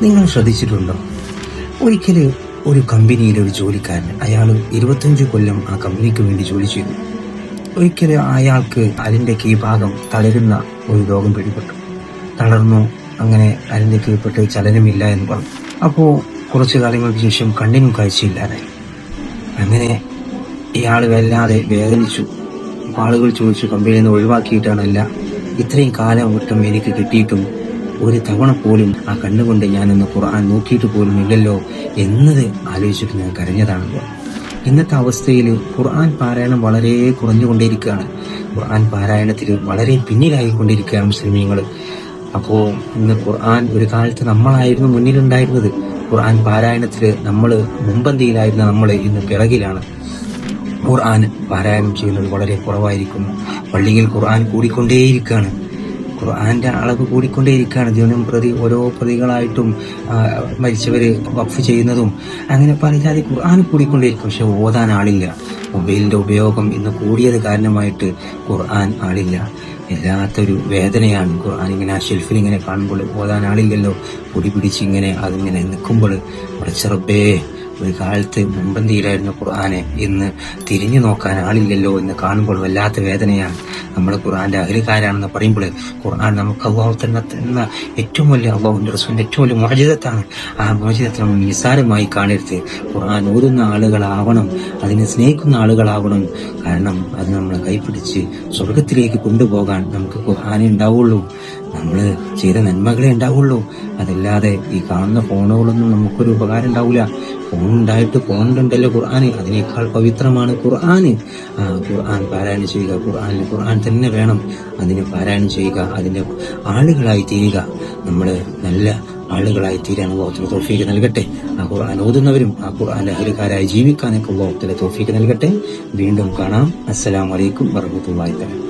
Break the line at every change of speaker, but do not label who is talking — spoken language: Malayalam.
നിങ്ങൾ ശ്രദ്ധിച്ചിട്ടുണ്ടോ? ഒരിക്കൽ ഒരു കമ്പനിയിലെ ഒരു ജോലിക്കാരൻ, അയാൾ 25 കൊല്ലം ആ കമ്പനിക്ക് വേണ്ടി ജോലി ചെയ്തു. ഒരിക്കൽ അയാൾക്ക് അതിന്റെ കീഴ്ഭാഗം തളരുന്ന ഒരു രോഗം പിടിപെട്ടു. തളർന്നു, അങ്ങനെ അതിന്റെ കീഴ്പ്പെട്ട് ചലനമില്ല എന്ന് പറഞ്ഞു. അപ്പോൾ കുറച്ചു കാലങ്ങൾക്ക് ശേഷം കണ്ണിനും കാഴ്ചയില്ലാതായി. അങ്ങനെ ഇയാൾ വല്ലാതെ വേദനിച്ചു. ആളുകൾ ചോദിച്ചു, കമ്പനിയിൽ നിന്ന് ഒഴിവാക്കിയിട്ടാണല്ല, ഇത്രയും കാലം ഒട്ടും എനിക്ക് കിട്ടിയിട്ടും ഒരു തവണ പോലും ആ കണ്ണുകൊണ്ട് ഞാനൊന്ന് ഖുർആൻ നോക്കിയിട്ട് പോലും ഇല്ലല്ലോ എന്നത് ആലോചിച്ചിട്ട് ഞാൻ കരഞ്ഞതാണല്ലോ. ഇന്നത്തെ അവസ്ഥയിൽ ഖുർആൻ പാരായണം വളരെ കുറഞ്ഞുകൊണ്ടേയിരിക്കുകയാണ്. ഖുർആൻ പാരായണത്തിൽ വളരെ പിന്നിലായിക്കൊണ്ടിരിക്കുകയാണ് മുസ്ലിമീങ്ങൾ. അപ്പോൾ ഇന്ന് ഖുർആൻ, ഒരു കാലത്ത് നമ്മളായിരുന്നു മുന്നിലുണ്ടായിരുന്നത്. ഖുർആൻ പാരായണത്തിൽ നമ്മൾ മുമ്പന്തിയിലായിരുന്ന നമ്മൾ ഇന്ന് പിറകിലാണ്. ഖുർആൻ പാരായണം ചെയ്യുന്നത് വളരെ കുറവായിരിക്കുന്നു. പള്ളിയിൽ ഖുർആൻ കൂടിക്കൊണ്ടേയിരിക്കുകയാണ്. ഖുർആന്റെ അളവ് കൂടിക്കൊണ്ടേയിരിക്കുകയാണ്. ദിനം പ്രതി ഓരോ പ്രതികളായിട്ടും മരിച്ചവര് വഖഫ് ചെയ്യുന്നതും അങ്ങനെ പല ജാതി ഖുർആൻ കൂടിക്കൊണ്ടേയിരിക്കും. പക്ഷെ ഓതാൻ ആളില്ല. മൊബൈലിന്റെ ഉപയോഗം ഇന്ന് കൂടിയത് കാരണമായിട്ട് ഖുർആൻ ആളില്ല. വല്ലാത്തൊരു വേദനയാണ് ഖുർആൻ ഇങ്ങനെ ആ ഷെൽഫിൽ ഇങ്ങനെ കാണുമ്പോൾ. ഓതാൻ ആളില്ലല്ലോ. പൊടി പിടിച്ച് ഇങ്ങനെ അതിങ്ങനെ നിൽക്കുമ്പോൾ പടച്ച റബ്ബേ, ഒരു കാലത്ത് മുമ്പന്തിയിലായിരുന്ന ഖുർആനെ ഇന്ന് തിരിഞ്ഞു നോക്കാൻ ആളില്ലല്ലോ എന്ന് കാണുമ്പോൾ വല്ലാത്ത വേദനയാണ്. നമ്മൾ ഖുർആന്റെ അഹ്ലുകാരാണെന്ന് പറയുമ്പോൾ ഖുർആൻ നമുക്ക് അള്ളാഹു തന്ന ഏറ്റവും വലിയ, അള്ളാഹുവിന്റെ റസൂലിന്റെ ഏറ്റവും വലിയ മുഅ്ജിസത്താണ്. ആ മുഅ്ജിസത്ത് നമ്മൾ നിസ്സാരമായി കാണരുത്. ഖുർആൻ ഓതുന്ന ആളുകളാവണം, അതിനെ സ്നേഹിക്കുന്ന ആളുകളാവണം. കാരണം അത് നമ്മളെ കൈപിടിച്ച് സ്വർഗത്തിലേക്ക് കൊണ്ടുപോകാൻ നമുക്ക് ഖുർആനേ ഉണ്ടാവുള്ളൂ. നമ്മൾ ചെയ്ത നന്മകളെ ഉണ്ടാവുള്ളൂ. അതല്ലാതെ ഈ കാണുന്ന ഫോണുകളൊന്നും നമുക്കൊരു ഉപകാരം ഉണ്ടാവില്ല. ഫോണുണ്ടായിട്ട് ഫോണിലുണ്ടല്ലോ ഖുർആന്, അതിനേക്കാൾ പവിത്രമാണ് ഖുർആന്. ഖുർആൻ പാരായണം ചെയ്യുക. ഖുർആൻ തന്നെ വേണം. അതിനെ പാരായണം ചെയ്യുക, അതിന്റെ ആളുകളായി തീരുക. നമ്മൾ നല്ല ആളുകളായി തീരാൻ അല്ലാഹു തൗഫീഖ് നൽകട്ടെ. ആ ഖുർആൻ ഓതുന്നവരും ആ ഖുർആന്റെ അഹ്ലുകാരായി ജീവിക്കാനൊക്കെ അല്ലാഹു തൗഫീഖ് നൽകട്ടെ. വീണ്ടും കാണാം. അസ്സലാമു അലൈക്കും വറഹ്മത്തുള്ളാഹി തആല.